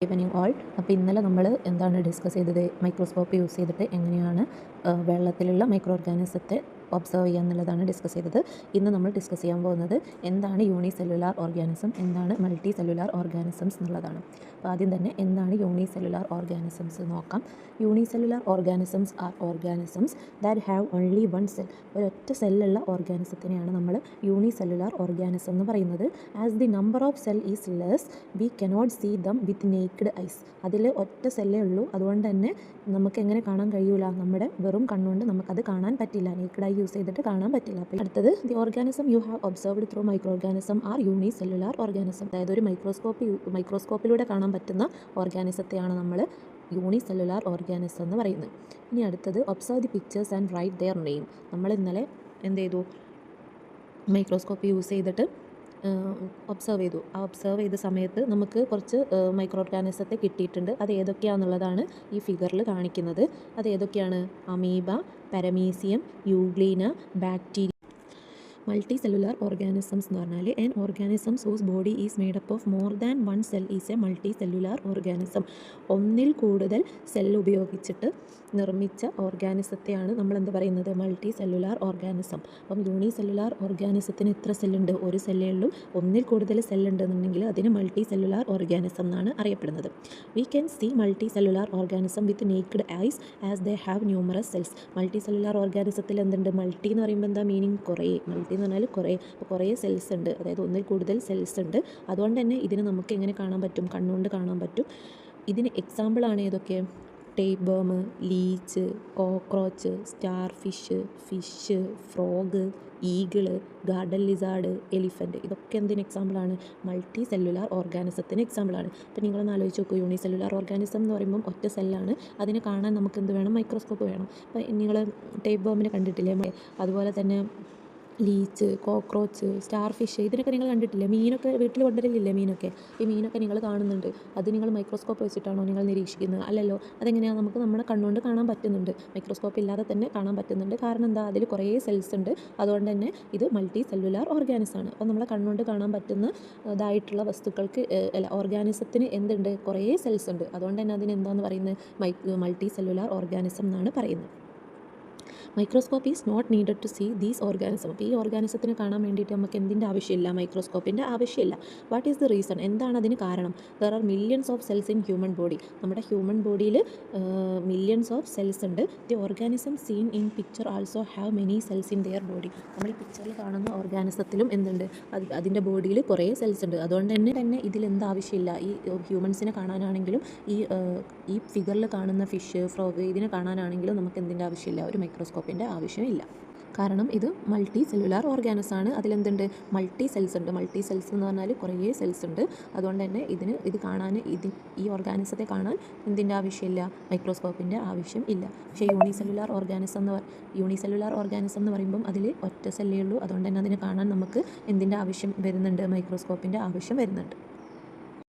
Evening all. അപ്പോൾ ഇന്നലെ നമ്മൾ എന്താണ് ഡിസ്കസ് ചെയ്തത്? മൈക്രോസ്കോപ്പ് യൂസ് ചെയ്തിട്ട് എങ്ങനെയാണ് വെള്ളത്തിലുള്ള മൈക്രോ ഓർഗാനിസത്തെ ഒബ്സർവ് ചെയ്യുക എന്നുള്ളതാണ് ഡിസ്കസ് ചെയ്തത്. ഇന്ന് നമ്മൾ ഡിസ്കസ് ചെയ്യാൻ പോകുന്നത് എന്താണ് യൂണിസെല്ലുലാർ ഓർഗാനിസം, എന്താണ് മൾട്ടി സെല്ലുലാർ ഓർഗാനിസംസ് എന്നുള്ളതാണ്. അപ്പോൾ ആദ്യം തന്നെ എന്താണ് യൂണിസെല്ലുലാർ ഓർഗാനിസംസ് നോക്കാം. Unicellular organisms are organisms that have only one cell. ഒരൊറ്റ സെല്ലുള്ള ഓർഗാനിസത്തിനെയാണ് നമ്മൾ യൂണിസെല്ലുലാർ ഓർഗാനിസം എന്ന് പറയുന്നത്. As the number of cell is less we cannot see them with naked eyes. അതിൽ ഒറ്റ സെല്ലേ ഉള്ളൂ, അതുകൊണ്ട് തന്നെ നമുക്ക് എങ്ങനെ കാണാൻ കഴിയൂല, നമ്മുടെ വെറും കണ്ണുകൊണ്ട് നമുക്കത് കാണാൻ പറ്റില്ല, നേക്ഡ് ഐ യൂസ് ചെയ്തിട്ട് കാണാൻ പറ്റില്ല. അപ്പോൾ അടുത്തത് the organism you have observed through micro organism are unicellular organism. അതായത് ഒരു മൈക്രോസ്കോപ്പിലൂടെ കാണാൻ പറ്റുന്ന ഓർഗാനിസത്തെയാണ് നമ്മൾ യൂണിസെല്ലുലാർ ഓർഗാനിസം എന്ന് പറയുന്നത്. ഇനി അടുത്തത് observe the pictures and write their name. നമ്മൾ ഇന്നലെ എന്ത് ചെയ്തു? മൈക്രോസ്കോപ്പ് യൂസ് ചെയ്തിട്ട് ഒബ്സർവ് ചെയ്തു. ആ ഒബ്സർവ് ചെയ്ത സമയത്ത് നമുക്ക് കുറച്ച് മൈക്രോ ഓർഗാനിസത്തെ കിട്ടിയിട്ടുണ്ട്. അത് ഏതൊക്കെയാണെന്നുള്ളതാണ് ഈ ഫിഗറിൽ കാണിക്കുന്നത്. അത് ഏതൊക്കെയാണ്? Amoeba, paramecium, euglena, bacteria. Multi cellular organisms എന്ന് പറഞ്ഞാൽ an organisms whose body is made up of more than one cell is a multi cellular organism. ഒന്നിൽ കൂടുതൽ സെൽ ഉപയോഗിച്ചിട്ട് നിർമ്മിച്ച ഓർഗാനിസത്തെയാണ് നമ്മൾ എന്ത് പറയുന്നത്? Multi cellular organism. അപ്പം യൂണി സെല്ലുലാർ ഓർഗാനിസത്തിന് എത്ര സെല്ലുണ്ട്? ഒരു സെല്ലേ ഉള്ളൂ. ഒന്നിൽ കൂടുതൽ സെല്ലുണ്ടെന്നുണ്ടെങ്കിൽ അതിന് മൾട്ടി സെല്ലുലാർ ഓർഗാനിസം എന്നാണ് അറിയപ്പെടുന്നത്. We can see multi cellular organism with naked eyes as they have numerous cells. Multi cellular ഓർഗാനിസത്തിൽ എന്തുണ്ട്? മൾട്ടി എന്ന് പറയുമ്പോൾ എന്താ മീനിങ്? കുറേ. മൾട്ടി എന്ന് പറഞ്ഞാൽ കുറേ. അപ്പോൾ കുറേ സെൽസ് ഉണ്ട്, അതായത് ഒന്നിൽ കൂടുതൽ സെൽസ് ഉണ്ട്. അതുകൊണ്ട് തന്നെ ഇതിന് നമുക്ക് എങ്ങനെ കാണാൻ പറ്റും? കണ്ണുകൊണ്ട് കാണാൻ പറ്റും. ഇതിന് എക്സാമ്പിളാണ് ഏതൊക്കെ? Tapeworm, leech, cockroach, starfish, frog, eagle, garden lizard, elephant. ഇതൊക്കെ എന്തിന് എക്സാമ്പിളാണ്? മൾട്ടി സെല്ലുലാർ ഓർഗാനിസത്തിന് എക്സാമ്പിളാണ്. അപ്പോൾ നിങ്ങളൊന്ന് ആലോചിച്ച് നോക്കൂ, യൂണിസെല്ലുലാർ ഓർഗാനിസം എന്ന് പറയുമ്പം ഒറ്റ സെല്ലാണ്. അതിനെ കാണാൻ നമുക്ക് എന്ത് വേണം? മൈക്രോസ്കോപ്പ് വേണം. അപ്പോൾ നിങ്ങൾ ടേപ്പ് വേമിനെ കണ്ടിട്ടില്ലേ? അതുപോലെ തന്നെ ലീച്ച്, കോക്രോച്ച്, സ്റ്റാർ ഫിഷ്, ഇതിനൊക്കെ നിങ്ങൾ കണ്ടിട്ടില്ലേ? മീനൊക്കെ വീട്ടിൽ കൊണ്ടുവരലില്ലേ? മീനൊക്കെ, ഈ മീനൊക്കെ നിങ്ങൾ കാണുന്നുണ്ട്. അത് നിങ്ങൾ മൈക്രോസ്കോപ്പ് വെച്ചിട്ടാണോ നിങ്ങൾ നിരീക്ഷിക്കുന്നത്? അല്ലല്ലോ. അതെങ്ങനെയാണ്? നമുക്ക് നമ്മുടെ കണ്ണുകൊണ്ട് കാണാൻ പറ്റുന്നുണ്ട്. മൈക്രോസ്കോപ്പ് ഇല്ലാതെ തന്നെ കാണാൻ പറ്റുന്നുണ്ട്. കാരണം എന്താ? അതിൽ കുറേ സെൽസ് ഉണ്ട്. അതുകൊണ്ട് തന്നെ ഇത് മൾട്ടി സെല്ലുലാർ ഓർഗാനിസം ആണ്. അപ്പോൾ നമ്മളെ കണ്ണുകൊണ്ട് കാണാൻ പറ്റുന്ന ഇതായിട്ടുള്ള വസ്തുക്കൾക്ക് ഓർഗാനിസത്തിന് എന്തുണ്ട്? കുറേ സെൽസ് ഉണ്ട്. അതുകൊണ്ട് തന്നെ അതിന് എന്താണെന്ന് പറയുന്നത്? മൾട്ടി സെല്ലുലാർ ഓർഗാനിസം എന്നാണ് പറയുന്നത്. Microscope is not needed to see these organism. അപ്പോൾ ഈ ഓർഗാനിസത്തിന് കാണാൻ വേണ്ടിയിട്ട് നമുക്ക് എന്തിൻ്റെ ആവശ്യമില്ല? മൈക്രോസ്കോപ്പിൻ്റെ ആവശ്യമില്ല. What is the reason? എന്താണ് അതിന് കാരണം? There are millions of cells in human body. നമ്മുടെ ഹ്യൂമൻ ബോഡിയിൽ മില്യൺസ് ഓഫ് സെൽസ് ഉണ്ട്. The organism scene in picture also have many cells in there body. നമ്മൾ ഈ പിക്ചറിൽ കാണുന്ന ഓർഗാനിസത്തിലും എന്തുണ്ട്? അതിൻ്റെ ബോഡിയിൽ കുറേ സെൽസ് ഉണ്ട്. അതുകൊണ്ട് തന്നെ ഇതിലെന്ത് ആവശ്യമില്ല? ഈ ഹ്യൂമൻസിനെ കാണാനാണെങ്കിലും ഈ ഫിഗറിൽ കാണുന്ന ഫിഷ്, ഫ്രോഗ്, ഇതിനെ കാണാനാണെങ്കിലും നമുക്ക് എന്തിൻ്റെ ആവശ്യമില്ല? ഒരു മൈക്രോസ്കോപ്പിൻ്റെ ആവശ്യമില്ല. കാരണം ഇത് മൾട്ടി സെല്ലുലാർ ഓർഗാനിസം ആണ്. അതിലെന്തുണ്ട്? മൾട്ടി സെൽസ് ഉണ്ട്. മൾട്ടി സെൽസ് എന്ന് പറഞ്ഞാൽ കുറേ സെൽസ് ഉണ്ട്. അതുകൊണ്ട് തന്നെ ഇത് കാണാൻ, ഈ ഓർഗാനിസത്തെ കാണാൻ എന്തിൻ്റെ ആവശ്യമില്ല? മൈക്രോസ്കോപ്പിൻ്റെ ആവശ്യം ഇല്ല. പക്ഷേ യൂണിസെല്ലുലാർ ഓർഗാനിസം എന്ന് പറയുമ്പം അതിൽ ഒറ്റ സെല്ലേ ഉള്ളൂ. അതുകൊണ്ട് തന്നെ അതിനെ കാണാൻ നമുക്ക് എന്തിൻ്റെ ആവശ്യം വരുന്നുണ്ട്? മൈക്രോസ്കോപ്പിൻ്റെ ആവശ്യം വരുന്നുണ്ട്.